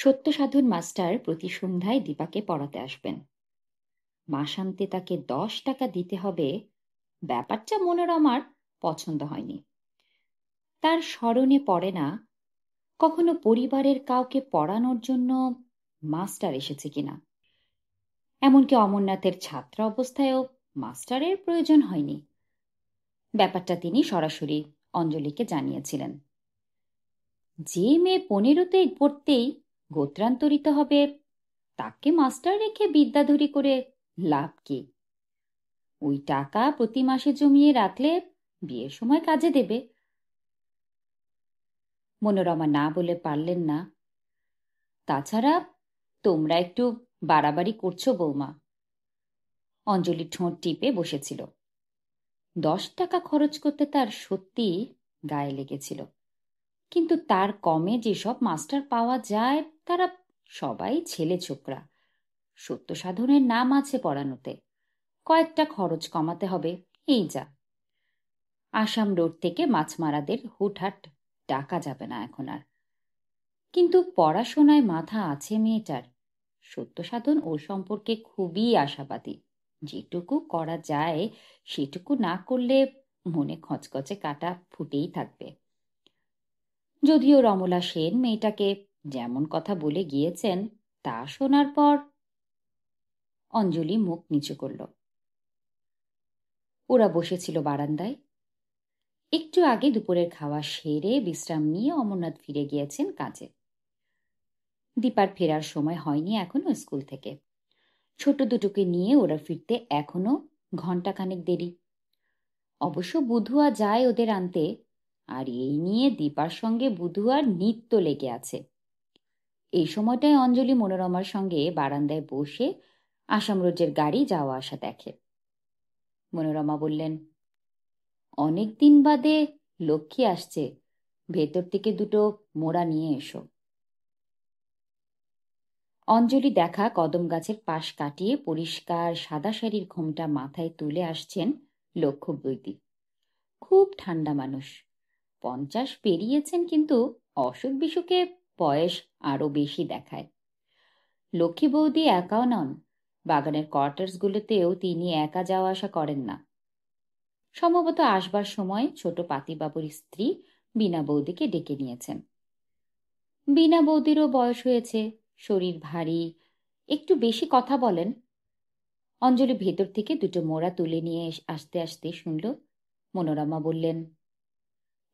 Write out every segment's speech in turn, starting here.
Satyasadhan master প্রতি সন্ধ্যায় দীপাকে পড়াতে আসবেন। মাসান্তে তাকে 10 টাকা দিতে হবে, ব্যাপারটা মনোরমার পছন্দ হয়নি। তার স্মরণে পড়ে না কখনো পরিবারের কাউকে পড়ানোর জন্য মাস্টার এসেছে কিনা। এমনকি অমরনাথের ছাত্রা অবস্থায়ও মাস্টারের প্রয়োজন হয়নি। ব্যাপারটা তিনি সরাসরি অঞ্জলিকে জানিয়েছিলেন। যে মেয়ে 15তে পড়তেই গোত্রান্তরিত হবে, তাকে মাস্টার রেখে বিদ্যাধরী করে লাভ কি? ওই টাকা প্রতি মাসে জমিয়ে রাখলে বিয়ের সময় কাজে দেবে। মনোরমা না বলে পারলেন না। তাছাড়া তোমরা একটু বাড়াবাড়ি করছো বৌমা। অঞ্জলি ঠোঁট টিপে বসেছিল। 10 টাকা খরচ করতে তার সত্যি গায়ে লেগেছিল, কিন্তু তার কমে যেসব মাস্টার পাওয়া যায় তারা সবাই ছেলে ছোকরা। সত্য সাধনের নাম আছে পড়ানোতে, কয়েকটা খরচ কমাতে হবে, এই যা। আসাম রোড থেকে মাছমারাদের হুটহাট ডাকা যাবে না এখন আর। কিন্তু পড়াশোনায় মাথা আছে মেয়েটার। সত্য সাধন ওর সম্পর্কে খুবই আশাবাদী। যেটুকু করা যায় সেটুকু না করলে মনে খচখচে কাটা ফুটেই থাকবে। যদিও রমলা সেন মেয়েটাকে যেমন কথা বলে গিয়েছেন তা শোনার পর অঞ্জলি মুখ নিচু করল। ওরা বসেছিল বারান্দায়। একটু আগে দুপুরের খাওয়া সেরে বিশ্রাম নিয়ে অমরনাথ ফিরে গিয়েছেন কাজে। দীপার ফেরার সময় হয়নি এখনো স্কুল থেকে। ছোট দুটোকে নিয়ে ওরা ফিরতে এখনো ঘণ্টাখানেক দেরি। অবশ্য বুধুয়া যায় ওদের আনতে, আর এই নিয়ে দীপার সঙ্গে বুধুয়ার নিত্য লেগে আছে। এই সময়টায় অঞ্জলি মনোরমার সঙ্গে বারান্দায় বসে আসাম রোজের গাড়ি যাওয়া আসা দেখে। মনোরমা বললেন, অনেক দিন বাদে লক্ষ্মী আসছে, ভেতর থেকে দুটো মোড়া নিয়ে এসো। অঞ্জলি দেখা কদম গাছের পাশ কাটিয়ে পরিষ্কার সাদা শাড়ির ঘোমটা মাথায় তুলে আসছেন লক্ষ্য বৈদি। খুব ঠান্ডা মানুষ, 50 পেরিয়েছেন, কিন্তু অসুখ বিসুখে বয়স আরো বেশি দেখায়। লক্ষ্মী বৌদি একাও নন, বাগানের কোয়ার্টার্সগুলোতেও তিনি একা যাওয়া আসা করেন না। সম্ভবত আসবার সময় ছোট পাতিবাবুর স্ত্রী বীণা বৌদিকে ডেকে নিয়েছেন। বীণা বৌদিরও বয়স হয়েছে, শরীর ভারী, একটু বেশি কথা বলেন। অঞ্জলি ভেতর থেকে দুটো মোড়া তুলে নিয়ে আসতে আসতে শুনল মনোরমা বললেন,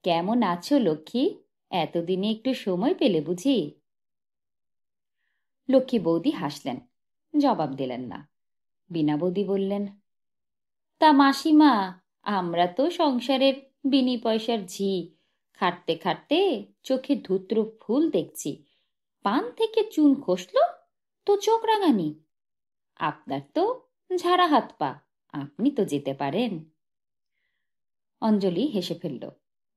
কেমন আছো লক্ষ্মী? এতদিনে একটু সময় পেলে বুঝি? লক্ষ্মী বৌদি হাসলেন, জবাব দিলেন না। বীণা বৌদি বললেন, তা মাসিমা, আমরা তো সংসারের বিনি পয়সার ঝি, খাটতে খাটতে চোখে ধূত্র ফুল দেখছি। পান থেকে চুন খসলো তো চোখ রাঙানি। আপনার তো ঝাড়া হাত পা, আপনি তো যেতে পারেন। অঞ্জলি হেসে ফেলল।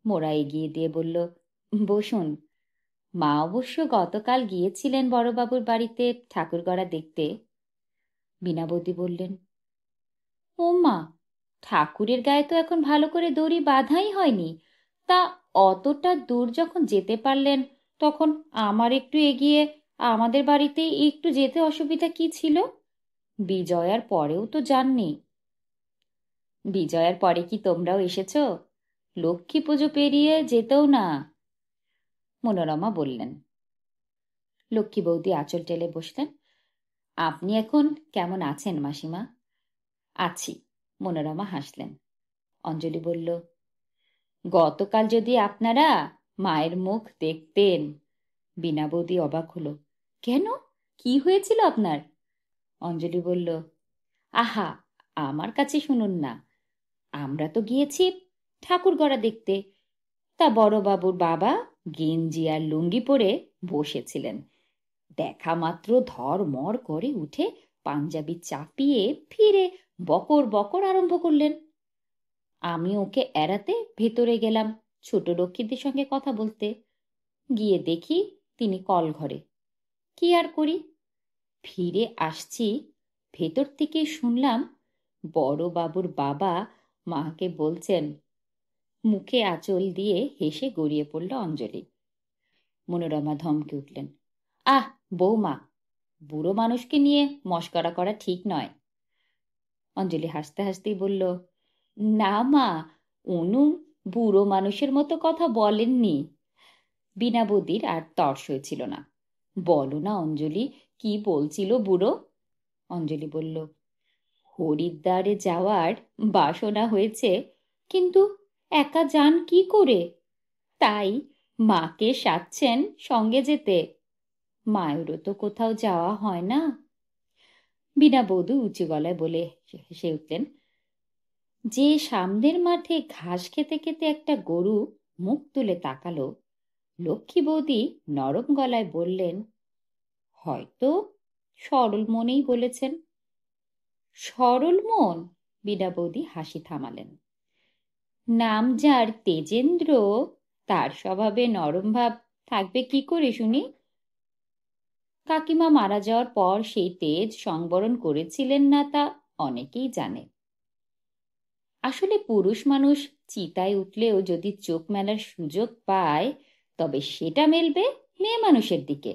মোড়া এগিয়ে দিয়ে বলল, বসুন। মা অবশ্য গতকাল গিয়েছিলেন বড়বাবুর বাড়িতে ঠাকুর গড়া দেখতে। বীণাবতী বললেন, ও মা, ঠাকুরের গায়ে তো এখন ভালো করে দড়ি বাঁধাই হয়নি। তা অতটা দূর যখন যেতে পারলেন, তখন আমার একটু এগিয়ে আমাদের বাড়িতে একটু যেতে অসুবিধা কি ছিল? বিজয়ার পরেও তো যাননি। বিজয়ার পরে কি তোমরাও এসেছ? লক্ষ্মী পুজো পেরিয়ে যেতেও না। মনোরমা বললেন। লক্ষ্মী বৌদি আঁচল টেলে বসলেন। আপনি এখন কেমন আছেন মাসিমা? আছি। মনোরমা হাসলেন। অঞ্জলি বলল, গতকাল যদি আপনারা মায়ের মুখ দেখতেন। বীণা বৌদি অবাক হলো। কেন, কি হয়েছিল আপনার? অঞ্জলি বলল, আহা, আমার কাছে শুনুন না। আমরা তো গিয়েছি ঠাকুর গড়া দেখতে। তা বড়বাবুর বাবা গেঞ্জি আর লুঙ্গি পরে বসেছিলেন। দেখা মাত্র ধড়মড় করে উঠে পাঞ্জাবি চাপিয়ে ফিরে বকর বকর আরম্ভ করলেন। আমি ওকে এড়াতে ভেতরে গেলাম ছোট লক্ষ্মীদের সঙ্গে কথা বলতে। গিয়ে দেখি তিনি কল ঘরে। কি আর করি, ফিরে আসছি, ভেতর থেকে শুনলাম বড়বাবুর বাবা মাকে বলছেন। মুখে আঁচল দিয়ে হেসে গড়িয়ে পড়ল অঞ্জলি। মনোরমা ধমকে উঠলেন, আহ বৌমা, বুড়ো মানুষকে নিয়ে মশকরা করা ঠিক নয়। অঞ্জলি হাসতে হাসতেই বলল, না মা, অনু বুড়ো মানুষের মতো কথা বলেননি। বিনা বদির আর তর্স হয়েছিল না। বলো না অঞ্জলি, কি বলছিল বুড়ো? অঞ্জলি বলল, হরিদ্বারে যাওয়ার বাসনা হয়েছে, কিন্তু একা যান কি করে, তাই মাকে সাধছেন সঙ্গে যেতে। মায়েরও তো কোথাও যাওয়া হয় না। বিনা বধূ উঁচু গলায় বলে হেসে উঠলেন, যে সামনের মাঠে ঘাস খেতে খেতে একটা গরু মুখ তুলে তাকালো, লক্ষ্মী বৌদি নরম গলায় বললেন, হয়তো সরল মনেই বলেছেন। সরল মন? বিনা বৌদি হাসি থামালেন। নাম যার তেজেন্দ্র, তার স্বভাবে নরম ভাব থাকবে কি করে শুনি? কাকিমা মারা যাওয়ার পর সেই তেজ সংবরণ করেছিলেন না, তা অনেকেই জানে। আসলে পুরুষ মানুষ চিতায় উঠলেও যদি চোখ মেলার সুযোগ পায়, তবে সেটা মেলবে মেয়ে মানুষের দিকে।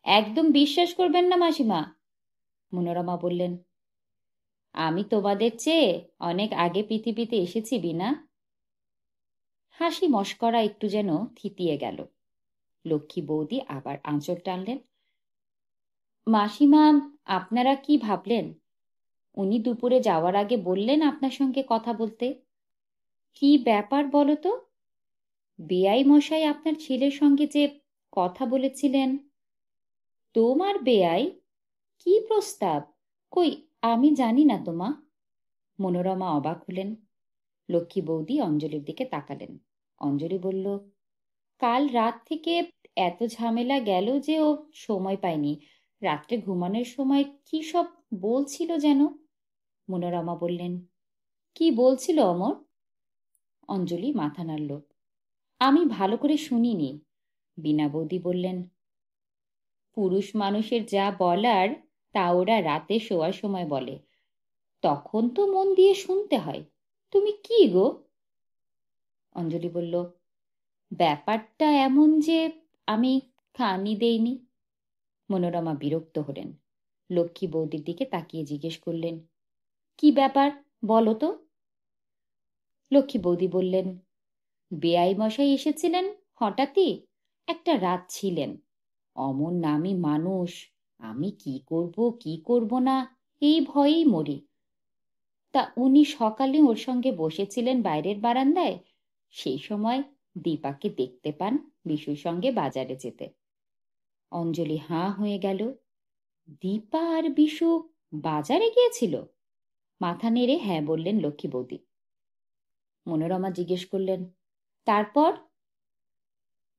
একদম বিশ্বাস করবেন না মাসিমা। মনোরমা বললেন, আমি তোমাদের চেয়ে অনেক আগে পৃথিবীতে এসেছি বিনা। হাসি মশকরা একটু যেন থিতিয়ে গেল। লক্ষ্মী বৌদি আবার আঁচল টানলেন। মাসিমা, আপনারা কি ভাবলেন? উনি দুপুরে যাওয়ার আগে বললেন আপনার সঙ্গে কথা বলতে। কি ব্যাপার বলো তো? বেয়াই মশাই আপনার ছেলের সঙ্গে যে কথা বলেছিলেন। তোমার বেয়াই? কি প্রস্তাব? কই, আমি জানি না তো মা। মনোরমা অবাক হলেন। লক্ষ্মী বৌদি অঞ্জলির দিকে তাকালেন। অঞ্জলি বলল, কাল রাত থেকে এত ঝামেলা গেল যে ও সময় পায়নি। রাত্রে ঘুমানোর সময় কি সব বলছিল যেন। মনোরমা বললেন, কি বলছিল অমর? অঞ্জলি মাথা নাড়ল। আমি ভালো করে শুনিনি। বিনা বৌদি বললেন, পুরুষ মানুষের যা বলার তা ওরা রাতে শোয়ার সময় বলে, তখন তো মন দিয়ে শুনতে হয়। তুমি কি গো? অঞ্জলি বলল, ব্যাপারটা এমন যে আমি কানই দেইনি। মনোরমা বিরক্ত হলেন। লক্ষ্মী বৌদির দিকে তাকিয়ে জিজ্ঞেস করলেন, কি ব্যাপার বলো তো? লক্ষ্মী বৌদি বললেন, বেয়াই মশাই এসেছিলেন হঠাৎই, একটা রাত ছিলেন। অমন নামী মানুষ, আমি কি করব কি করব না এই ভয়েই মরি। তা উনি সকালে ওর সঙ্গে বসেছিলেন বাইরের বারান্দায়। সেই সময় দীপাকে দেখতে পান বিশুর সঙ্গে বাজারে যেতে। অঞ্জলি হাঁ হয়ে গেল। দীপা আর বিশু বাজারে গিয়েছিল? মাথা নেড়ে হ্যাঁ বললেন লক্ষ্মী বৌদি। মনোরমা জিজ্ঞেস করলেন, তারপর?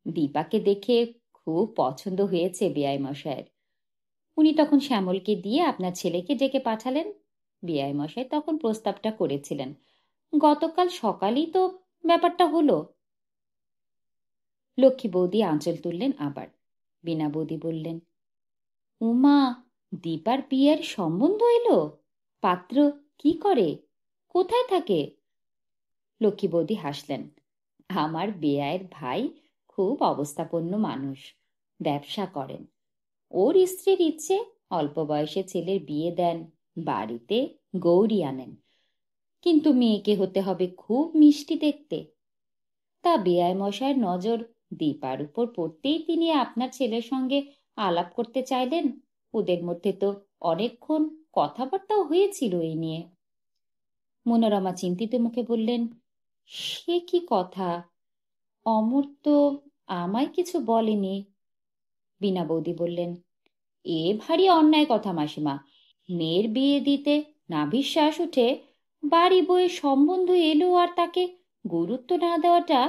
দীপাকে দেখে খুব পছন্দ হয়েছে বেয়াই মশায়ের। উনি তখন শ্যামলকে দিয়ে আপনার ছেলেকে ডেকে পাঠালেন। বেয়াই মশাই তখন প্রস্তাবটা করেছিলেন। গতকাল সকালেই তো ব্যাপারটা হলো। লক্ষ্মী বৌদি আঁচল তুললেন আবার। বিনা বৌদি বললেন, উমা, দীপার বিয়ের সম্বন্ধ এলো? পাত্র কি করে, কোথায় থাকে? লক্ষ্মী বৌদি হাসলেন। আমার বেয়াইয়ের ভাই খুব অবস্থাপন্ন মানুষ, ব্যবসা করেন। ওর স্ত্রীর ইচ্ছে অল্প বয়সে ছেলের বিয়ে দেন, বাড়িতে গৌরী আনেন। কিন্তু মেয়েকে হতে হবে খুব মিষ্টি দেখতে। তা বেয়াই মশাইয়ের নজর দীপার উপর পড়তেই তিনি আপনার ছেলের সঙ্গে আলাপ করতে চাইলেন। ওদের মধ্যে তো অনেকক্ষণ কথাবার্তাও হয়েছিল এই নিয়ে। মনোরমা চিন্তিত মুখে বললেন, সে কি কথা? অমর তো আমায় কিছু বলেনি। বিনা বৌদি বললেন, এ ভারী অন্যায় কথা মাসিমা। মেয়ের বিয়ে দিতে না বিশ্বাস উঠে বাড়ি বইয়ে সম্বন্ধ এলো আর তাকে গুরুত্ব না দেওয়াটা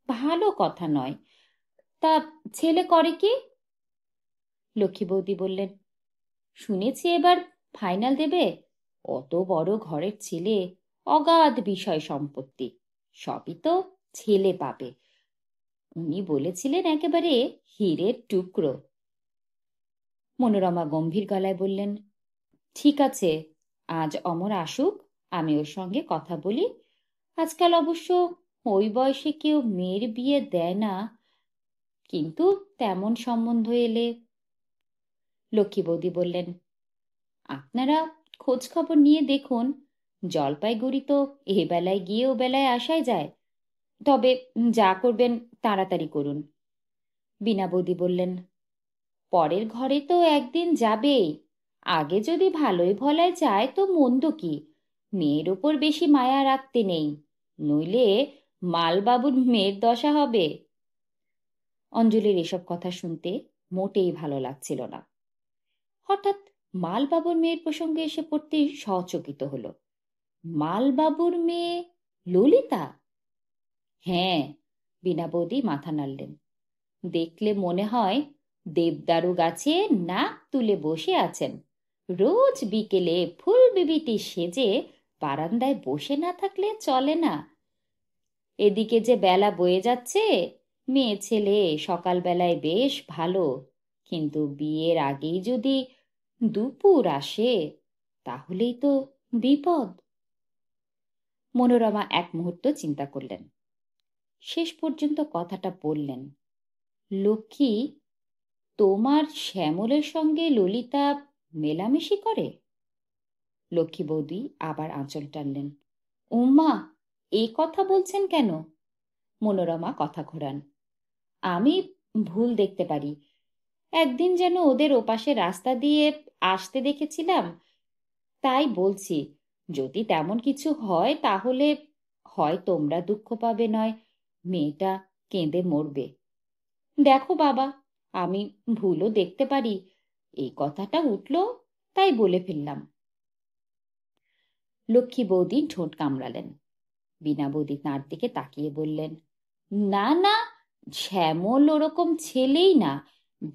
ভালো কথা নয়। তা ছেলে করে কি? লক্ষ্মী বৌদি বললেন, শুনেছি এবার ফাইনাল দেবে। অত বড় ঘরের ছেলে, অগাধ বিষয় সম্পত্তি, সবই তো ছেলে পাবে। উনি বলেছিলেন একেবারে হীরের টুকরো। মনোরমা গম্ভীর গলায় বললেন, ঠিক আছে, আজ অমর আসুক, আমি ওর সঙ্গে কথা বলি। আজকাল অবশ্য ওই বয়সে কেউ মেয়ের বিয়ে দেয় না, কিন্তু তেমন সম্বন্ধ এলে। লক্ষ্মী বৌদি বললেন, আপনারা খোঁজ খবর নিয়ে দেখুন, জলপাইগুড়ি তো এ বেলায় গিয়ে ও বেলায় আসাই যায়। তবে যা করবেন তাড়াতাড়ি করুন। বীণা বৌদি বললেন, পরের ঘরে তো একদিন যাবেই, আগে যদি ভালোই ভলায় যায় তো মন্দ কি, মেয়ের ওপর বেশি মায়া রাখতে নেই, নইলে মালবাবুর মেয়ের দশা হবে। অঞ্জলির এসব কথা শুনতে মোটেই ভালো লাগছিল না। হঠাৎ মালবাবুর মেয়ের প্রসঙ্গে এসে পড়তেই সচকিত হলো। মালবাবুর মেয়ে ললিতা? হ্যাঁ, বীণা বৌদি মাথা নাড়লেন। দেখলে মনে হয় দেবদারু গাছে নাক তুলে বসে আছেন, রোজ বিকেলে ফুল বিবিটি সেজে বারান্দায় বসে না থাকলে চলে না। এদিকে যে বেলা বয়ে যাচ্ছে, মেয়ে ছেলে সকালবেলায় বেশ ভালো, কিন্তু বিয়ের আগেই যদি দুপুর আসে তাহলেই তো বিপদ। মনোরমা এক মুহূর্ত চিন্তা করলেন, শেষ পর্যন্ত কথাটা বললেন, লক্ষ্মী, তোমার শ্যামলের সঙ্গে ললিতা মেলামেশি করে? লক্ষ্মী বৌদি আবার আঁচল টানলেন। উম্মা, এই কথা বলছেন কেন? মনোরমা কথা ঘোরান। আমি ভুল দেখতে পারি, একদিন যেন ওদের ওপাশে রাস্তা দিয়ে আসতে দেখেছিলাম, তাই বলছি। যদি তেমন কিছু হয় তাহলে হয় তোমরা দুঃখ পাবে, নয় মেয়েটা কেঁদে মরবে। দেখো বাবা, আমি ভুলও দেখতে পারি, এই কথাটা উঠল তাই বলে ফেললাম। লক্ষ্মী বৌদি ঠোঁট কামড়ালেন। বীণা বৌদি তাঁর দিকে তাকিয়ে বললেন, না না, শ্যামল ওরকম ছেলেই না।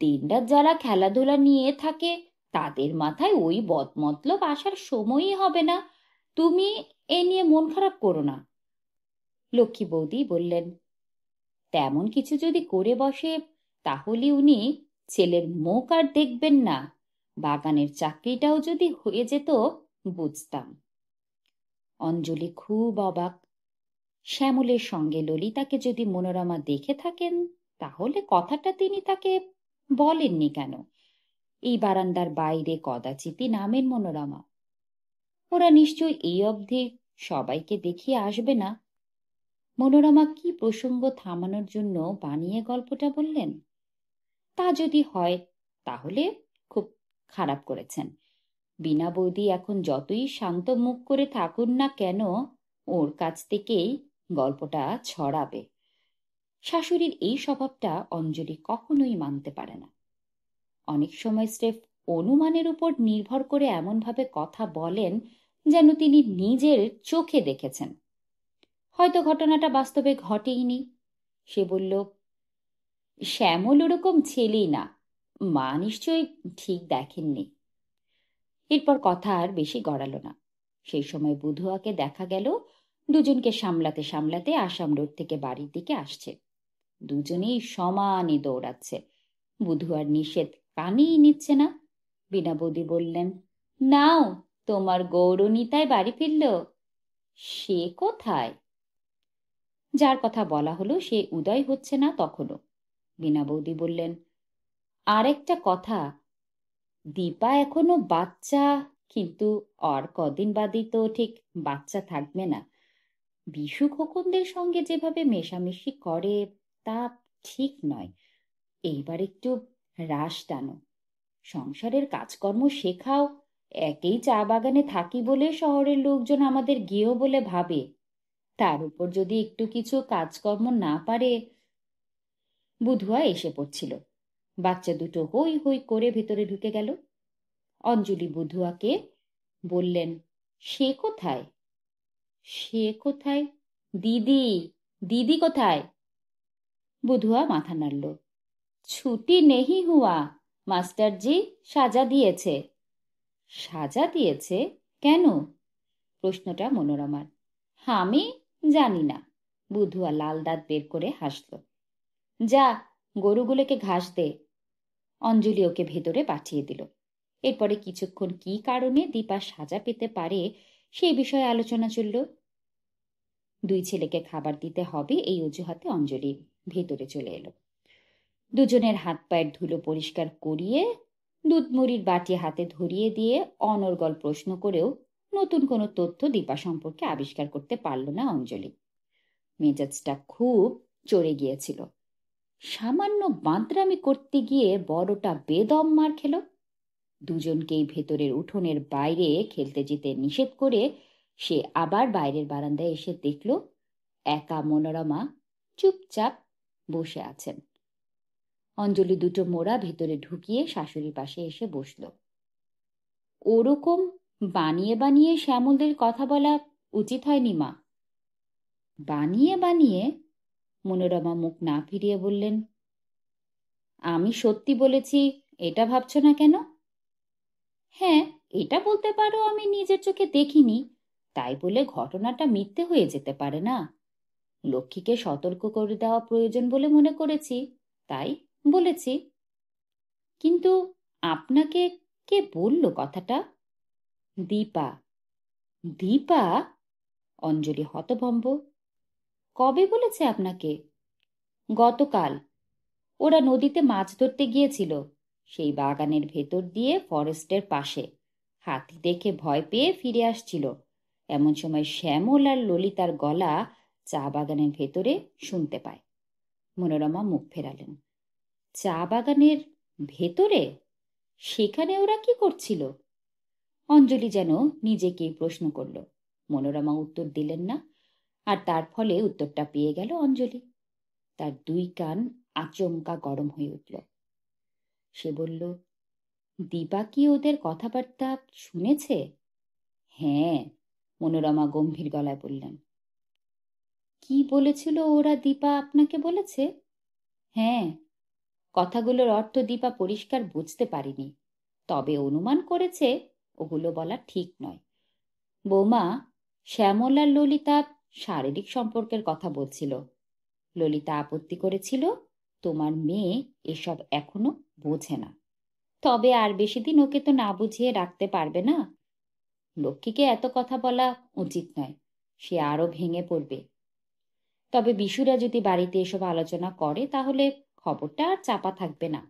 দিনরাত যারা খেলাধুলা নিয়ে থাকে তাদের মাথায় ওই বদমতলব আসার সময়ই হবে না। তুমি এ নিয়ে মন খারাপ করো না। লক্ষ্মী বৌদি বললেন, তেমন কিছু যদি করে বসে তাহলে উনি ছেলের মুখ আর দেখবেন না, বাগানের চাকরিটাও যদি হয়ে যেত বুঝতাম। অঞ্জলি খুব অবাক। শ্যামলের সঙ্গে ললিতাকে যদি মনোরমা দেখে থাকেন তাহলে কথাটা তিনি তাকে বলেননি কেন? এই বারান্দার বাইরে কদাচিৎই নামেন মনোরমা। ওরা নিশ্চয়ই এই অবধি সবাইকে দেখিয়ে আসবে না। মনোরমা কি প্রসঙ্গ থামানোর জন্য বানিয়ে গল্পটা বললেন? তা যদি হয় তাহলে খুব খারাপ করেছেন। বীণা বৌদি এখন যতই শান্ত মুখ করে থাকুন না কেন, ওর কাছ থেকেই গল্পটা ছড়াবে। শাশুড়ির এই স্বভাবটা অঞ্জলি কখনোই মানতে পারে না। অনেক সময় স্রেফ অনুমানের উপর নির্ভর করে এমনভাবে কথা বলেন যেন তিনি নিজের চোখে দেখেছেন। হয়তো ঘটনাটা বাস্তবে ঘটেইনি। সে বলল, শ্যামল ওরকম ছেলেই না, মা নিশ্চয়ই ঠিক দেখেননি। এরপর কথা আর বেশি গড়ালো না। সেই সময় বুধুয়াকে দেখা গেল দুজনকে সামলাতে সামলাতে আসাম রোড থেকে বাড়ির দিকে আসছে। দুজনেই সমানই দৌড়াচ্ছে। বুধুয়ার নিষেধ কানেই নিচ্ছে না। বীণা বৌদি বললেন, নাও, তোমার গৌরনীতায় বাড়ি ফিরল। সে কোথায়? যার কথা বলা হলো সে উদয় হচ্ছে না তখনও। বীণা বৌদি বললেন, আরেকটা কথা, দীপা এখনো বাচ্চা, কিন্তু আর কদিন বাদই তো ঠিক বাচ্চা থাকবে না। বিশু খোকনদের সঙ্গে যেভাবে মেশামেশি করে তা ঠিক নয়। এইবার একটু রাশ টানো, সংসারের কাজকর্ম শেখাও। একেই চা বাগানে থাকি বলে শহরের লোকজন আমাদের গেঁয়ো বলে ভাবে, তার উপর যদি একটু কিছু কাজকর্ম না পারে। বুধুয়া এসে পড়ছিল। বাচ্চা দুটো হই হই করে ভেতরে ঢুকে গেল। অঞ্জলি বুধুয়াকে বললেন, সে কোথায়? সে কোথায়? দিদি, দিদি কোথায়? বুধুয়া মাথা নাড়ল। ছুটি নেহি হুয়া, মাস্টারজি সাজা দিয়েছে। সাজা দিয়েছে? কেন? প্রশ্নটা মনোরমার। আমি জানি না। বুধুয়া লাল দাঁত বের করে হাসল। যা, গরুগুলোকে ঘাস দে। অঞ্জলি ওকে ভেতরে পাঠিয়ে দিল। এরপরে কিছুক্ষণ কি কারণে দীপা সাজা পেতে পারে সেই বিষয়ে আলোচনা চলল। দুই ছেলেকে খাবার দিতে হবে এই অজুহাতে অঞ্জলি ভেতরে চলে এলো। দুজনের হাত পায়ের ধুলো পরিষ্কার করিয়ে দুধমুড়ির বাটি হাতে ধরিয়ে দিয়ে অনর্গল প্রশ্ন করেও নতুন কোনো তথ্য দীপা সম্পর্কে আবিষ্কার করতে পারল না অঞ্জলি। মেজাজটা খুব চড়ে গিয়েছিল। সামান্য বাঁদরামি করতে গিয়ে বড়টা বেদম মার খেল। দুজনকেই ভেতরের উঠোনের বাইরে খেলতে যেতে নিষেধ করে সে আবার বাইরের বারান্দায় এসে দেখল একা মনোরমা চুপচাপ বসে আছেন। অঞ্জলি দুটো মোড়া ভেতরে ঢুকিয়ে শাশুড়ির পাশে এসে বসল। ওরকম বানিয়ে বানিয়ে শ্যামলদের কথা বলা উচিত হয়নি মা। বানিয়ে বানিয়ে? মনোরমা মুখ না ফিরিয়ে বললেন, আমি সত্যি বলেছি এটা ভাবছ না কেন? হ্যাঁ, এটা বলতে পারো আমি নিজের চোখে দেখিনি, তাই বলে ঘটনাটা মিথ্যে হয়ে যেতে পারে না। লক্ষ্মীকে সতর্ক করে দেওয়া প্রয়োজন বলে মনে করেছি, তাই বলেছি। কিন্তু আপনাকে কে বলল কথাটা? দীপা। দীপা? অঞ্জলি হতভম্ব। কবে বলেছে আপনাকে? গতকাল। ওরা নদীতে মাছ ধরতে গিয়েছিল, সেই বাগানের ভেতর দিয়ে ফরেস্টের পাশে। হাতি দেখে ভয় পেয়ে ফিরে আসছিল। এমন সময় শ্যামল আর ললিতার গলা চা বাগানের ভেতরে শুনতে পায়। মনোরমা মুখ ফেরালেন। চা বাগানের ভেতরে? সেখানে ওরা কি করছিল? অঞ্জলি যেন নিজেকেই প্রশ্ন করল। মনোরমা উত্তর দিলেন না, আর তার ফলে উত্তরটা পেয়ে গেল অঞ্জলি। তার দুই কান আচমকা গরম হয়ে উঠল। সে বলল, দীপা কি ওদের কথাবার্তা শুনেছে? হ্যাঁ, মনোরমা গম্ভীর গলায় বললেন। কি বলেছিল ওরা দীপা আপনাকে বলেছে? হ্যাঁ, কথাগুলোর অর্থ দীপা পরিষ্কার বুঝতে পারেনি, তবে অনুমান করেছে ওগুলো বলা ঠিক নয়। বৌমা, শ্যামল আর ললিতা শারীরিক সম্পর্কের কথা বলছিল। ললিতা আপত্তি করেছিল তোমার মেয়ে এসব এখনো বোঝে না। তবে আর বেশি দিন ওকে তো না বুঝিয়ে রাখতে পারবে না। লক্ষ্মীকে এত কথা বলা উচিত নয়, সে আরো ভেঙে পড়বে। তবে বিশুরা যদি বাড়িতে এসব আলোচনা করে তাহলে খবরটা আর চাপা থাকবে না।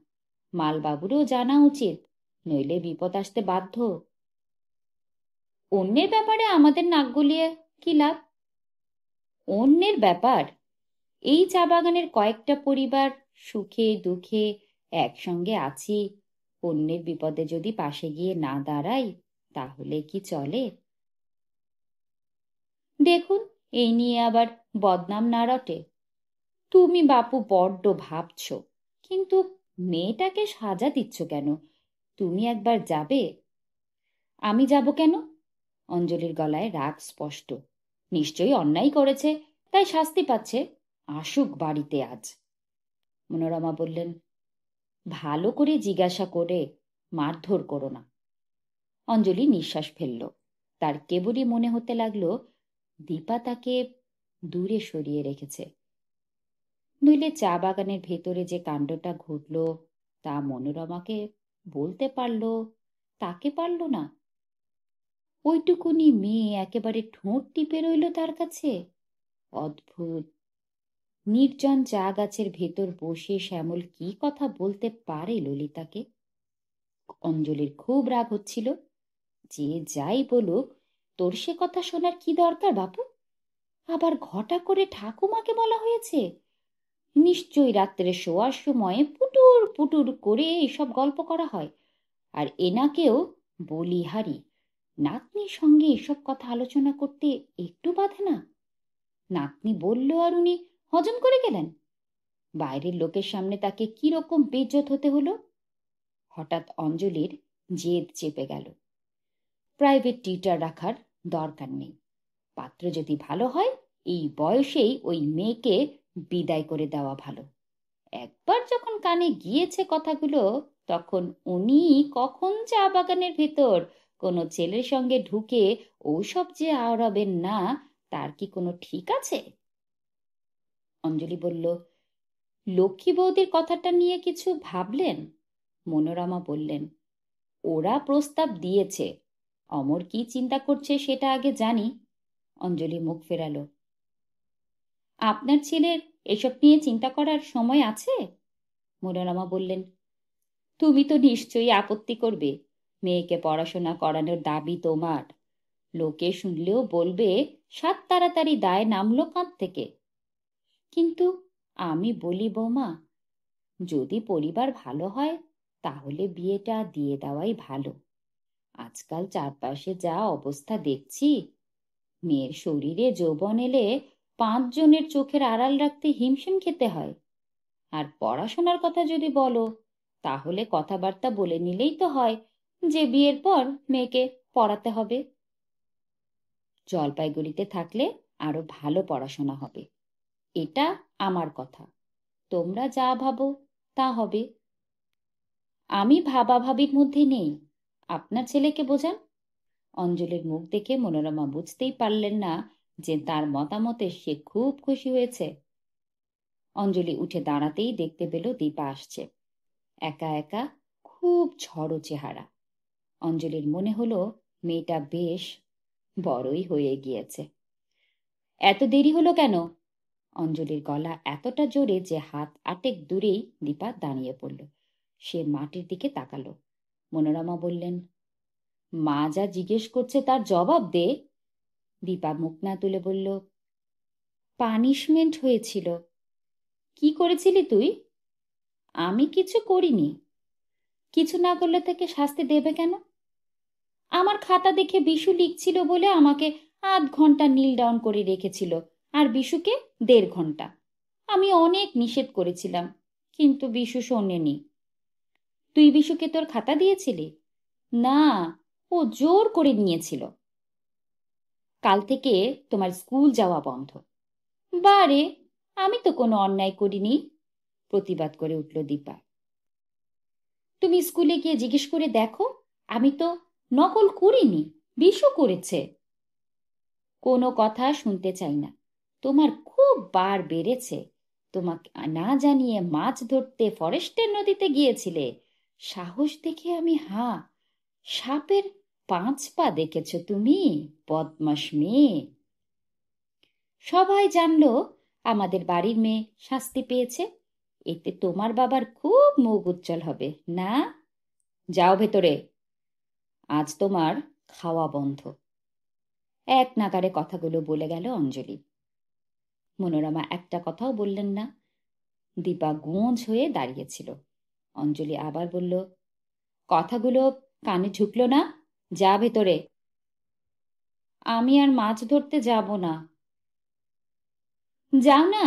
মালবাবুরও জানা উচিত, নইলে বিপদ আসতে বাধ্য। অন্যের ব্যাপারে আমাদের নাক গলিয়ে কি লাভ? অন্যের ব্যাপার? এই চা বাগানের কয়েকটা পরিবার সুখে দুঃখে একসঙ্গে আছি, অন্যের বিপদে যদি পাশে গিয়ে না দাঁড়াই তাহলে কি চলে? দেখুন, এই নিয়ে আবার বদনাম না রটে। তুমি বাপু বড্ড ভাবছ, কিন্তু মেয়েটাকে সাজা দিচ্ছ কেন? তুমি একবার যাবে। আমি যাব কেন? অঞ্জলির গলায় রাগ স্পষ্ট। নিশ্চয়ই অন্যায় করেছে, তাই শাস্তি পাচ্ছে। আসুক বাড়িতে আজ। মনোরমা বললেন, ভালো করে জিজ্ঞাসা করে মারধর করো না। অঞ্জলি নিঃশ্বাস ফেলল। তার কেবলই মনে হতে লাগলো দীপা তাকে দূরে সরিয়ে রেখেছে। নইলে চা বাগানের ভেতরে যে কাণ্ডটা ঘটল তা মনোরমাকে বলতে পারল, তাকে পারল না। ওইটুকুনি মেয়ে একেবারে ঠোঁট টিপে রইল তার কাছে। অদ্ভুত। নির্জন চা গাছের ভেতর বসে শ্যামল কি কথা বলতে পারে ললিতাকে? অঞ্জলির খুব রাগ হচ্ছিল। যে যাই বলুক, তোর সে কথা শোনার কি দরকার বাপু? আবার ঘটা করে ঠাকুমাকে বলা হয়েছে। নিশ্চয়ই রাত্রে শোয়ার সময় পুটুর পুটুর করে এসব গল্প করা হয়। আর এনাকেও বলিহারি, নাতনির সঙ্গে এসব কথা আলোচনা করতে একটু বাধে না? নাতনি বলল আর উনি হজম করে গেলেন। বাইরের লোকের সামনে তাকে কিরকম বেইজ্জত হতে হলো। হঠাৎ অঞ্জলির জেদ চেপে গেল। প্রাইভেট টিউটার রাখার দরকার নেই। পাত্র যদি ভালো হয় এই বয়সেই ওই মেয়েকে বিদায় করে দেওয়া ভালো। একবার যখন কানে গিয়েছে কথাগুলো, তখন উনি কখন চা বাগানের ভেতর কোনো ছেলের সঙ্গে ঢুকে ওসব যে আওড়াবেন না, তার কি কোনো ঠিক আছে? অঞ্জলি বলল, লক্ষ্মী বৌদির কথাটা নিয়ে কিছু ভাবলেন? মনোরমা বললেন, ওরা প্রস্তাব দিয়েছে, অমর কি চিন্তা করছে সেটা আগে জানি। অঞ্জলি মুখ ফেরালো। আপনার ছেলের এসব নিয়ে চিন্তা করার সময় আছে? মনোরমা বললেন, তুমি তো নিশ্চয়ই আপত্তি করবে। মেয়েকে পড়াশোনা করানোর দাবি তোমার। লোকে শুনলেও বলবে সাত তাড়াতাড়ি দায় নামলো কাঁধ থেকে। কিন্তু আমি বলি বৌমা, যদি পরিবার ভালো হয় তাহলে বিয়েটা দিয়ে দেওয়াই ভালো। আজকাল চারপাশে যা অবস্থা দেখছি, মেয়ের শরীরে যৌবন এলে 5 জনের চোখের আড়াল রাখতে হিমশিম খেতে হয়। আর পড়াশোনার কথা যদি বলো, তাহলে কথাবার্তা বলে নিলেই তো হয় যে বিয়ের পর মেয়েকে পড়াতে হবে। জলপাইগুড়িতে থাকলে আরো ভালো পড়াশোনা হবে, এটা আমার কথা। তোমরা যা ভাবো তা হবে। আমি ভাবাভাবির মধ্যে নেই, আপনার ছেলেকে বোঝান। অঞ্জলির মুখ দেখে মনোরমা বুঝতেই পারলেন না যে তার মতামতে সে খুব খুশি হয়েছে। অঞ্জলি উঠে দাঁড়াতেই দেখতে পেল দীপা আসছে, একা একা, খুব ঝড়ো চেহারা। অঞ্জলির মনে হলো মেয়েটা বেশ বড়ই হয়ে গিয়েছে। এত দেরি হলো কেন? অঞ্জলির গলা এতটা জোরে যে হাত আটেক দূরেই দীপা দাঁড়িয়ে পড়ল। সে মাটির দিকে তাকালো। মনোরমা বললেন, মা যা জিজ্ঞেস করছে তার জবাব দে। দীপা মুখ না তুলে বলল, পানিশমেন্ট হয়েছিল। কি করেছিলি তুই? আমি কিছু করিনি। কিছু না করলে তাকে শাস্তি দেবে কেন? আমার খাতা দেখে বিশু লিখছিল বলে আমাকে আধ ঘন্টা নীল ডাউন করে রেখেছিল, আর বিশুকে 1.5 ঘন্টা। আমি অনেক নিষেধ করেছিলাম, কিন্তু বিশু শোনেনি। তুই বিশুকে তোর খাতা দিয়েছিলি? না, ও জোর করে নিয়েছিল। কাল থেকে তোমার স্কুল যাওয়া বন্ধ। বারে, আমি তো কোনো অন্যায় করিনি, প্রতিবাদ করে উঠল দীপা। তুমি স্কুলে গিয়ে জিজ্ঞেস করে দেখো, আমি তো নকল করিনি, বিশু করেছে। কোনো কথা শুনতে চাই না। তোমার খুব বার বেড়েছে। তোমাকে না জানিয়ে মাছ ধরতে ফরেস্টের নদীতে গিয়েছিলে, সাহস দেখে আমি হাঁ। সাপের 5 পা দেখেছ তুমি, বদমাস মেয়ে। সবাই জানলো আমাদের বাড়ির মেয়ে শাস্তি পেয়েছে, এতে তোমার বাবার খুব মুখ উজ্জ্বল হবে না? যাও ভেতরে, আজ তোমার খাওয়া বন্ধ। এক নাগারে কথাগুলো বলে গেল অঞ্জলি। মনোরমা একটা কথাও বললেন না। দীপা গোঁজ হয়ে দাঁড়িয়েছিল। অঞ্জলি আবার বলল, কথাগুলো কানে ঢুকলো না? যা ভেতরে। আমি আর মাছ ধরতে যাব না। যাও না,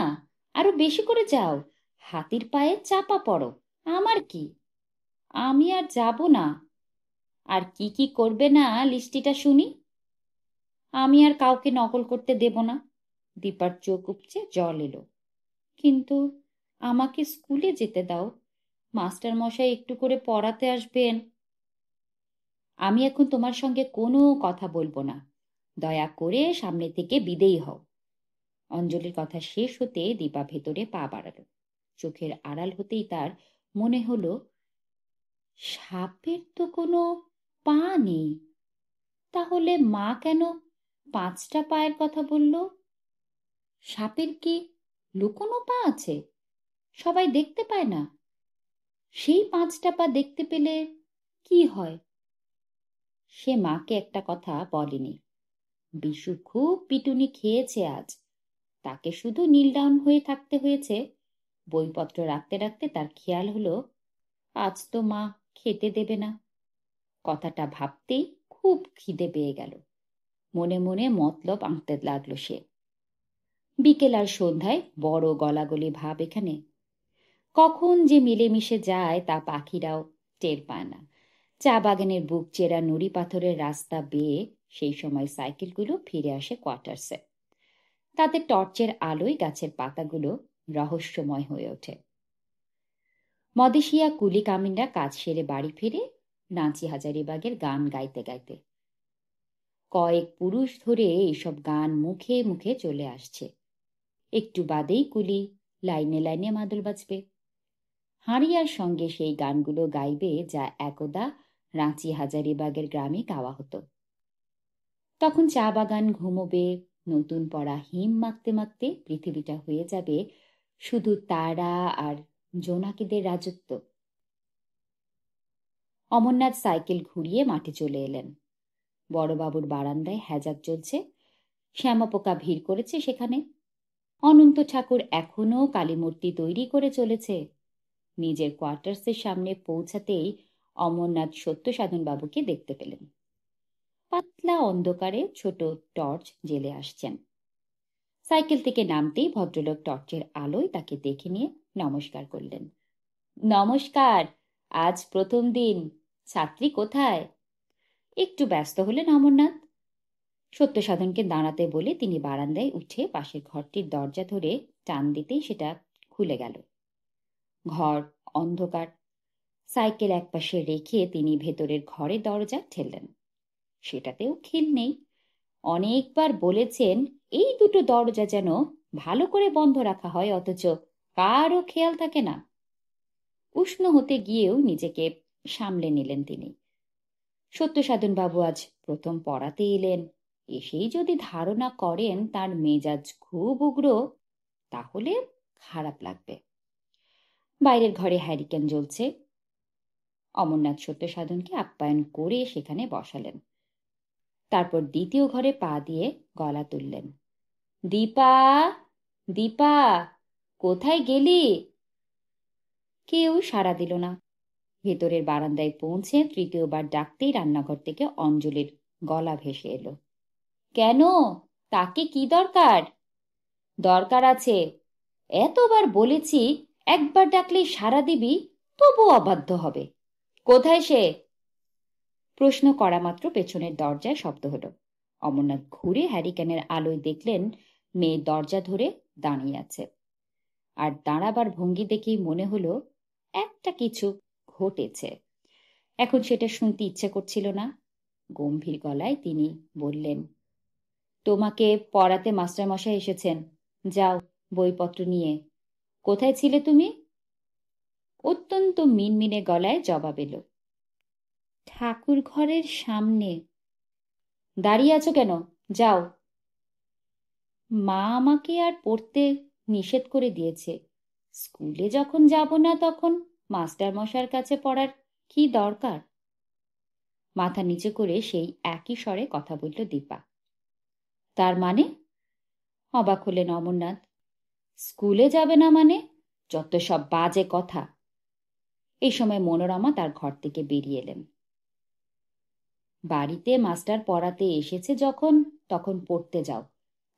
আরো বেশি করে যাও, হাতির পায়ে চাপা পড়ো। আমার কি? আমি আর যাব না। আর কি কি করবে না লিস্টিটা শুনি। আমি আর কাউকে নকল করতে দেব না। দীপার চোখ উপচে জল এলো। কিন্তু আমাকে স্কুলে যেতে দাও, মাস্টার মশাই একটু করে পড়াতে আসবেন। আমি এখন তোমার সঙ্গে কোনো কথা বলবো না, দয়া করে সামনে থেকে বিদেয়ী হও। অঞ্জলির কথা শেষ হতে দীপা ভেতরে পা বাড়ালো। চোখের আড়াল হতেই তার মনে হলো, সাপের তো কোনো পা নেই, তাহলে মা কেন 5টা পায়ের কথা বলল? সাপের কি লুকোনো পা আছে, সবাই দেখতে পায় না? সেই 5টা পা দেখতে পেলে কি হয়? সে মাকে একটা কথা বলেনি। বিশু খুব পিটুনি খেয়েছে আজ, তাকে শুধু নীল ডাউন হয়ে থাকতে হয়েছে। বইপত্র রাখতে রাখতে তার খেয়াল হলো, আজ তো মা খেতে দেবে না। কথাটা ভাবতেই খুব খিদে পেয়ে গেল। মনে মনে মতলব আঁকতে লাগলো সে। বিকেল আর সন্ধ্যায় বড় গলাগলি ভাব এখানে। কখন যে মিলেমিশে যায় তা পাখিরাও টের পায় না। চা বাগানের বুক চেরা নুড়ি পাথরের রাস্তা বেয়ে সেই সময় সাইকেলগুলো ফিরে আসে কোয়ার্টার্সে। তাদের টর্চের আলোয় গাছের পাতাগুলো রহস্যময় হয়ে ওঠে। মদেশিয়া কুলি কামিনরা কাজ সেরে বাড়ি ফিরে নাচি হাজারিবাগের গান গাইতে গাইতে। কয়েক পুরুষ ধরে এইসব গান মুখে মুখে চলে আসছে। একটু বাদেই কুলি লাইনে লাইনে মাদল বাজবে। হাঁড়িয়ার সঙ্গে সেই গানগুলো গাইবে যা একদা রাঁচি হাজারিবাগের গ্রামে গাওয়া হতো। তখন চা বাগান ঘুমোবে, নতুন পড়া হিম মাখতে মাখতে পৃথিবীটা হয়ে যাবে শুধু তারা আর জোনাকিদের রাজত্ব। অমরনাথ সাইকেল ঘুরিয়ে মাঠে চলে এলেন। বড়বাবুর বারান্দায় হ্যাজাক চলছে, শ্যামাপোকা ভিড় করেছে সেখানে। অনন্ত ঠাকুর এখনো কালীমূর্তি তৈরি করে চলেছে। নিজের কোয়ার্টার্সের সামনে পৌঁছাতেই অমরনাথ সত্যসাধন বাবুকে দেখতে পেলেন। পাতলা অন্ধকারে ছোট টর্চ জ্বেলে আসছেন। সাইকেল থেকে নামতেই ভদ্রলোক টর্চের আলোয় তাকে দেখে নিয়ে নমস্কার করলেন। নমস্কার, আজ প্রথম দিন, ছাত্রী কোথায়? একটু ব্যস্ত হলেন অমরনাথ। সত্যসাধনকে দাঁড়াতে বলে তিনি বারান্দায় উঠে পাশের ঘরটির দরজা ধরে টান দিতেই সেটা খুলে গেল। ঘর অন্ধকার। সাইকেল একপাশে রেখে তিনি ভেতরের ঘরের দরজা ঠেললেন। সেটাতেও খিল নেই। অনেকবার বলেছেন এই দুটো দরজা যেন ভালো করে বন্ধ রাখা হয়, অথচ কারও খেয়াল থাকে না। উষ্ণ হতে গিয়েও নিজেকে সামলে নিলেন তিনি। সত্যসাধন বাবু আজ প্রথম পড়াতে এলেন, এসেই যদি ধারণা করেন তার মেজাজ খুব উগ্র, তাহলে খারাপ লাগবে। বাইরের ঘরে হ্যারিকেন জ্বলছে। অমরনাথ সত্যসাধনকে আপ্যায়ন করে সেখানে বসালেন। তারপর দ্বিতীয় ঘরে পা দিয়ে গলা তুললেন। দীপা, দীপা, কোথায় গেলি? কেউ সাড়া দিল না। ভেতরের বারান্দায় পৌঁছে তৃতীয়বার ডাকতেই রান্নাঘর থেকে অঞ্জলির গলা ভেসে এলো। কেন, তাকে কি দরকার? দরকার আছে, এতবার বলেছি একবার ডাকলেই সাড়া দিবি, তবু অবাধ্য হবে। কোথায় সে? প্রশ্ন করা মাত্র পেছনের দরজায় শব্দ হলো। অমরনাথ ঘুরে হ্যারিকেনের আলোয় দেখলেন মেয়ে দরজা ধরে দাঁড়িয়ে আছে। আর দাঁড়াবার ভঙ্গি দেখেই মনে হলো একটা কিছু ঘটেছে। এখন সেটা শুনতে ইচ্ছে করছিল না। গম্ভীর গলায় তিনি বললেন, তোমাকে পড়াতে মাস্টারমশাই এসেছেন, যাও বইপত্র নিয়ে। কোথায় ছিলে তুমি? অত্যন্ত মিনমিনে গলায় জবাব এলো, ঠাকুর ঘরের সামনে। দাঁড়িয়ে আছো কেন? যাও। মা আমাকে আর পড়তে নিষেধ করে দিয়েছে। স্কুলে যখন যাব না তখন মাস্টারমশাইয়ের কাছে পড়ার কি দরকার? মাথা নিচে করে সেই একই স্বরে কথা বলল দীপা। তার মানে? অবাক হলেন অমরনাথ। স্কুলে যাবে না মানে? যত সব বাজে কথা। এই সময় মনোরমা তার ঘর থেকে বেরিয়ে এলেন। বাড়িতে মাস্টার পড়াতে এসেছে যখন, তখন পড়তে যাও,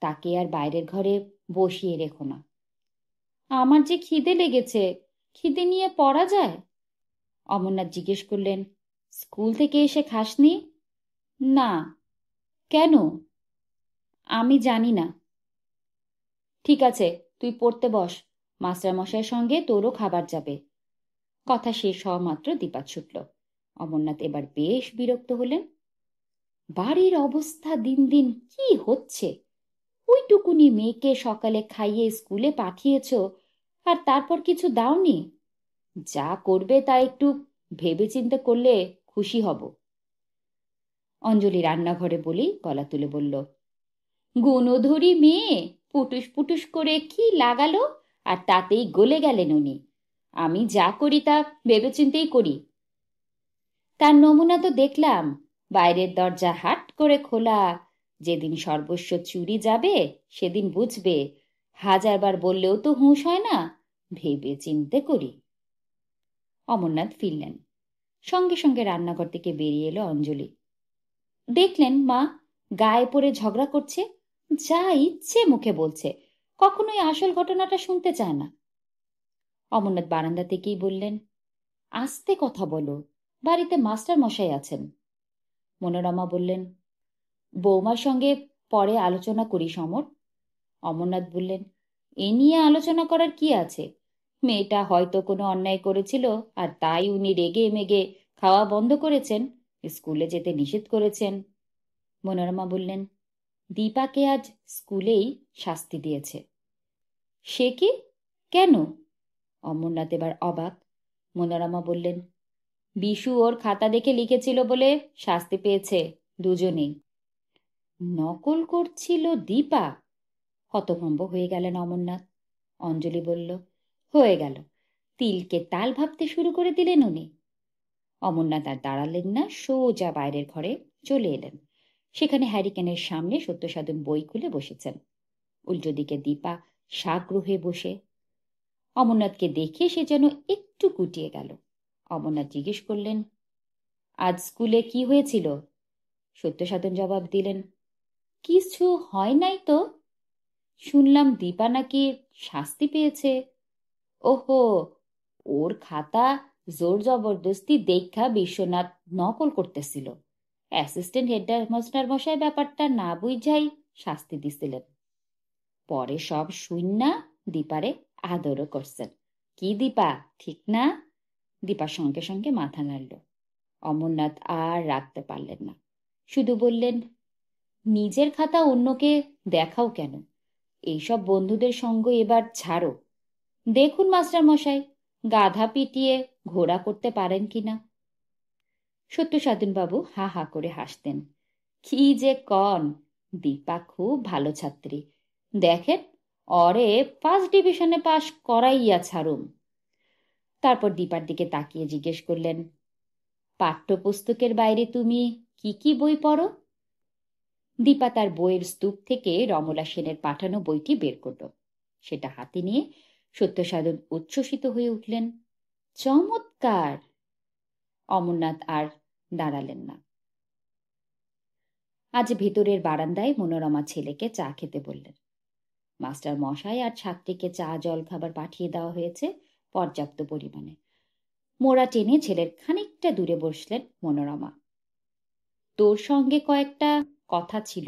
তাকে আর বাইরের ঘরে বসিয়ে রেখো না। আমার যে খিদে লেগেছে, খিদে নিয়ে পড়া যায়? অমরনাথ জিজ্ঞেস করলেন, স্কুল থেকে এসে খাসনি? না। কেন? আমি জানি না। ঠিক আছে, তুই পড়তে বস, মাস্টারমশাইয়ের সঙ্গে তোরও খাবার যাবে। কথা শেষ হওয়া মাত্র দীপা ছুটল। অমরনাথ এবার বেশ বিরক্ত হলেন। বাড়ির অবস্থা দিন দিন কি হচ্ছে! ওইটুকুনি মেয়েকে সকালে খাইয়ে স্কুলে পাঠিয়েছ, আর তারপর কিছু দাওনি? যা করবে তা একটু ভেবেচিন্তে করলে খুশি হব। অঞ্জলি রান্নাঘরে বলেই গলা তুলে বলল, গুণধরী মেয়ে পুটুস পুটুস করে কি লাগালো, আর তাতেই গলে গেলেন উনি। আমি যা করি তা ভেবেচিন্তেই করি। তার নমুনা তো দেখলাম, বাইরের দরজা হাট করে খোলা। যেদিন সর্বস্ব চুরি যাবে সেদিন বুঝবে, হাজারবার বললেও তো হুঁশ হয় না, ভেবে চিনতে করি। অমরনাথ ফিরলেন। সঙ্গে সঙ্গে রান্নাঘর থেকে বেরিয়ে এলো অঞ্জলি। দেখলেন মা গায়ে পড়ে ঝগড়া করছে, যা ইচ্ছে মুখে বলছে, কখনোই আসল ঘটনাটা শুনতে চায় না। অমরনাথ বারান্দা থেকেই বললেন, আস্তে কথা বলো, বাড়িতে মাস্টার মশাই আছেন। মনোরমা বললেন, বৌমার সঙ্গে পরে আলোচনা করি সমর। অমরনাথ বললেন, এ নিয়ে আলোচনা করার কি আছে? মেয়েটা হয়তো কোনো অন্যায় করেছিল, আর তাই উনি রেগে মেগে খাওয়া বন্ধ করেছেন, স্কুলে যেতে নিষেধ করেছেন। মনোরমা বললেন, দীপাকে আজ স্কুলেই শাস্তি দিয়েছে। সে কি? কেন? অমরনাথ এবার অবাক। মনোরমা বললেন, বিশু ওর খাতা দেখে লিখেছিল বলে শাস্তি পেয়েছে দুজনেই। নকল করছিল দীপা? হতভম্ব হয়ে গেলেন অমরনাথ। অঞ্জলি বলল, হয়ে গেল, তিলকে তাল ভাবতে শুরু করে দিলেন উনি। অমরনাথ আর দাঁড়ালেন না, সোজা বাইরের ঘরে চলে এলেন। সেখানে হ্যারিকেনের সামনে সত্যসাধন বই খুলে বসেছেন। উল্টো দিকে দীপা সাগ্রহে বসে। অমরনাথকে দেখে সে যেন একটু গুটিয়ে গেল। অমরনাথ জিজ্ঞেস করলেন, আজ স্কুলে কি হয়েছিল? সত্যসাধন জবাব দিলেন, কিছু হয় নাই তো। শুনলাম দীপা নাকি শাস্তি পেয়েছে। ওহো, ওর খাতা জোর জবরদস্তি দেখা বিশ্বনাথ নকল করতেছিল। অ্যাসিস্ট্যান্ট হেডমাস্টার মশাই ব্যাপারটা না বুঝাই শাস্তি দিছিলেন। পরে সব শুইনা দীপারে আদরও করছেন। কি দীপা, ঠিক না? দীপার সঙ্গে সঙ্গে মাথা নাড়ল। অমরনাথ আর রাখতে পারলেন না, শুধু বললেন, নিজের খাতা অন্যকে দেখাও কেন? এইসব বন্ধুদের সঙ্গ এবার ছাড়ো। দেখুন মাস্টার মশাই, গাধা পিটিয়ে ঘোড়া করতে পারেন কিনা। সত্যসাধনবাবু হা হা করে হাসতেন। কি যে কন, দীপা খুব ভালো ছাত্রী। দেখেন, অরে ফার্স্ট ডিভিশনে পাশ করাইয়া ছাড়ুম। তারপর দীপার দিকে তাকিয়ে জিজ্ঞেস করলেন, পাঠ্যপুস্তকের বাইরে তুমি কি কি বই পড়ো? দীপা তার বইয়ের স্তূপ থেকে রমলা সেনের পাঠানো বইটি বের করল। সেটা হাতে নিয়ে সত্যসাধন উচ্ছ্বসিত হয়ে উঠলেন, চমৎকার! অমরনাথ আর দাঁড়ালেন না। আজ ভেতরের বারান্দায় মনোরমা ছেলেকে চা খেতে বললেন। মাস্টার মশাই আর ছাত্রীকে চা জল খাবার পাঠিয়ে দেওয়া হয়েছে পর্যাপ্ত পরিমাণে। মোড়া টেনে ছেলের খানিকটা দূরে বসলেন মনোরমা। তোর সঙ্গে কয়েকটা কথা ছিল।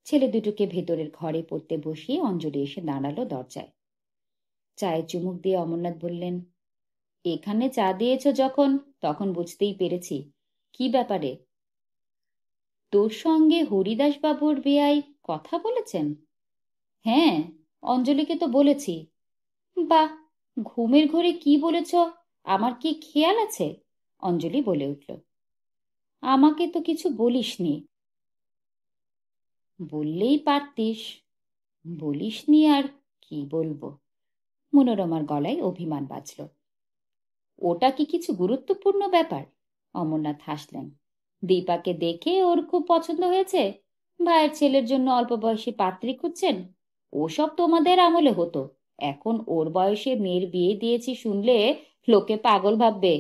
ছেলে দুটোকে ভেতরের ঘরে পড়তে বসিয়ে অঞ্জলি এসে দাঁড়ালো দরজায়। চায়ে চুমুক দিয়ে অমরনাথ বললেন, এখানে চা দিয়েছ যখন, তখন বুঝতেই পেরেছি। কি ব্যাপারে? তোর সঙ্গে হরিদাস বাবুর বেয়াই কথা বলেছেন? হ্যাঁ, অঞ্জলিকে তো বলেছি। বাহ, ঘুমের ঘরে কি বলেছ আমার কি খেয়াল আছে? অঞ্জলি বলে উঠল। আমাকে তো কিছু বলিসনি। বললেই পারতিস। বলিসনি আর কি বলবো? মনোরমার গলায় অভিমান বাজল। ওটা কি কিছু গুরুত্বপূর্ণ ব্যাপার? অমরনাথ হাসলেন। দীপাকে দেখে ওর খুব পছন্দ হয়েছে, ভাইয়ের ছেলের জন্য অল্প বয়সী পাত্রী খুঁজছেন। ওসব তোমাদের আমলে হতো, এখন ওর বয়সে মেয়ের বিয়ে দিয়েছি শুনলে লোকে পাগল ভাববে।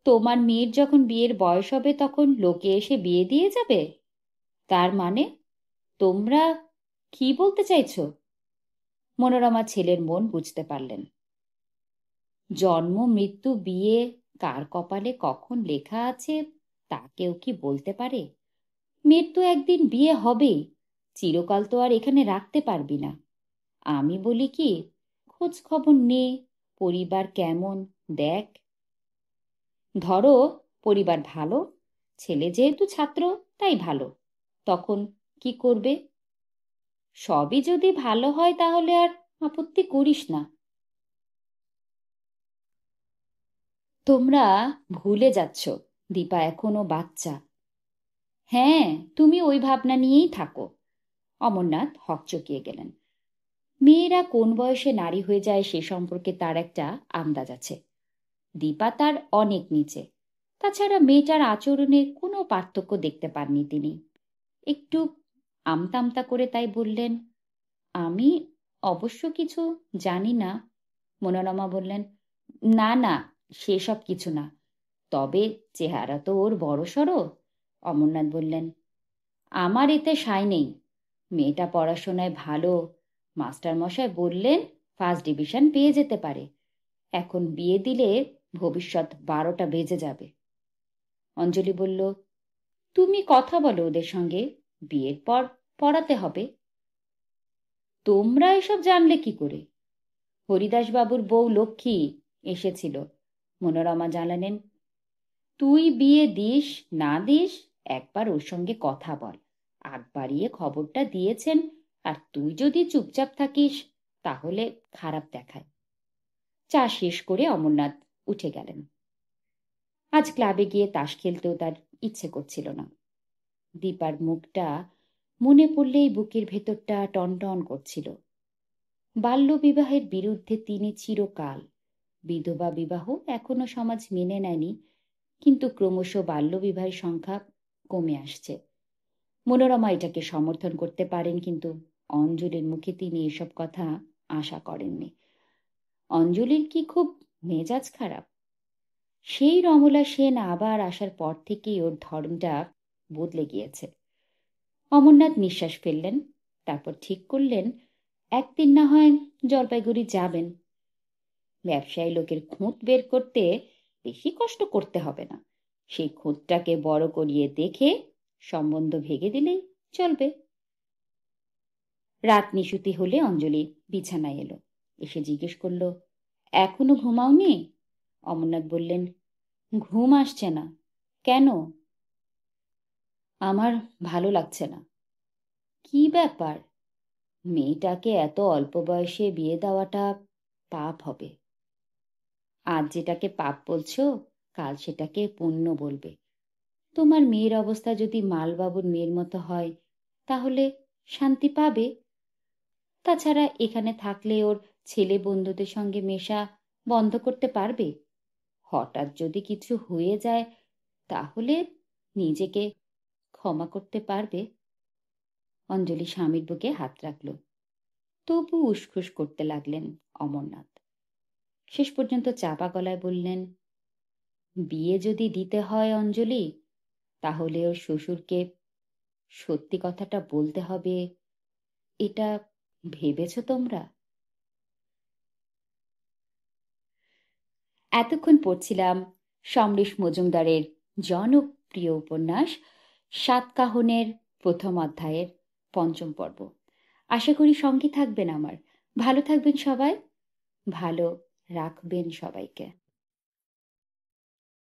তোমার মেয়ের যখন বিয়ের বয়স হবে তখন লোকে এসে বিয়ে দিয়ে যাবে? তার মানে তোমরা কি বলতে চাইছো? মনোরমা ছেলের মন বুঝতে পারলেন। জন্ম মৃত্যু বিয়ে কার কপালে কখন লেখা আছে তা কেউ কি বলতে পারে? মেয়ের তো একদিন বিয়ে হবেই, চিরকাল তো আর এখানে রাখতে পারবি না। আমি বলি কি, খোঁজ খবর নে, পরিবার কেমন দেখ। ধরো পরিবার ভালো, ছেলে যেহেতু ছাত্র তাই ভালো, তখন কি করবে? সবই যদি ভালো হয় তাহলে আর আপত্তি করিস না। তোমরা ভুলে যাচ্ছ দীপা এখনো বাচ্চা। হ্যাঁ, তুমি ওই ভাবনা নিয়েই থাকো। অমরনাথ হকচকিয়ে গেলেন। মেয়েরা কোন বয়সে নারী হয়ে যায় সে সম্পর্কে তার একটা আন্দাজ আছে। দীপা তার অনেক নিচে। তাছাড়া মেয়েটার আচরণে কোনো পার্থক্য দেখতে পাননি তিনি। একটু আমতামতা করে তাই বললেন, আমি অবশ্য কিছু জানি না। মনোরমা বললেন, না না, সেসব কিছু না। তবে চেহারা তো ওর বড়সড়। অমরনাথ বললেন, আমার এতে সায় নেই। মেয়েটা পড়াশোনায় ভালো, মাস্টার মশাই বললেন ফার্স্ট ডিভিশন পেয়ে যেতে পারে। এখন বিয়ে দিলে ভবিষ্যৎ 12টা বেজে যাবে। অঞ্জলি বলল, তুমি কথা বলো ওদের সঙ্গে, বিয়ের পর পড়াতে হবে। তোমরা এসব জানলে কি করে? হরিদাস বাবুর বউ লক্ষ্মী এসেছিল, মনোরমা জানালেন। তুই বিয়ে দিস না দিস একবার ওর সঙ্গে কথা বল। আগ বাড়িয়ে খবরটা দিয়েছেন, আর তুই যদি চুপচাপ থাকিস তাহলে খারাপ দেখায়। চা শেষ করে অমরনাথ উঠে গেলেন। আজ ক্লাবে গিয়ে তাস খেলতেও তার ইচ্ছে করছিল না। দীপার মুখটা মনে পড়লেই বুকের ভেতরটা টনটন করছিল। বাল্যবিবাহের বিরুদ্ধে তিনি চিরকাল, বিধবা বিবাহ এখনো সমাজ মেনে নেয়নি, কিন্তু ক্রমশ বাল্যবিবাহের সংখ্যা কমে আসছে। মনোরমা এটাকে সমর্থন করতে পারেন, কিন্তু অঞ্জলির মুখে তিনি এসব কথা আশা করেননি। অঞ্জলির কি খুব মেজাজ খারাপ? সেই রমলা সেন আবার আসার পর থেকেই ওর ধরনটা বদলে গিয়েছে। অমরনাথ নিঃশ্বাস ফেললেন, তারপর ঠিক করলেন একদিন না হয় জলপাইগুড়ি যাবেন। ব্যবসায়ী লোকের খুঁত বের করতে বেশি কষ্ট করতে হবে না। সেই খুঁতটাকে বড় করিয়ে দেখে সম্বন্ধ ভেঙে দিলেই চলবে। রাত নিশুতি হলে অঞ্জলি বিছানায় এলো, এসে জিজ্ঞেস করলো, এখনো ঘুমাওনি? অমরনাথ বললেন, ঘুম আসছে না। কেন? আমার ভালো লাগছে না। কি ব্যাপার? মেয়েটাকে এত অল্প বয়সে বিয়ে দেওয়াটা পাপ হবে। আজ যেটাকে পাপ বলছো, কাল সেটাকে পুণ্য বলবে। তোমার মেয়ের অবস্থা যদি মালবাবুর মেয়ের মতো হয়, তাহলে শান্তি পাবে। তাছাড়া এখানে থাকলে ওর ছেলে বন্ধুদের সঙ্গে মেশা বন্ধ করতে পারবে। হঠাৎ যদি কিছু হয়ে যায়, তাহলে নিজেকে ক্ষমা করতে পারবে। অঞ্জলি স্বামীর বুকে হাত রাখল। তবু উসখুস করতে লাগলেন অমরনাথ। শেষ পর্যন্ত চাপা গলায় বললেন, বিয়ে যদি দিতে হয় অঞ্জলি, তাহলে ওর শ্বশুরকে সত্যি কথাটা বলতে হবে। এটা ভেবেছ তোমরা? এতক্ষণ পড়ছিলাম সমরেশ মজুমদারের জনপ্রিয় উপন্যাস সাতকাহনের প্রথম অধ্যায়ের পঞ্চম পর্ব। আশা করি সঙ্গে থাকবেন আমার। ভালো থাকবেন সবাই, ভালো রাখবেন সবাইকে।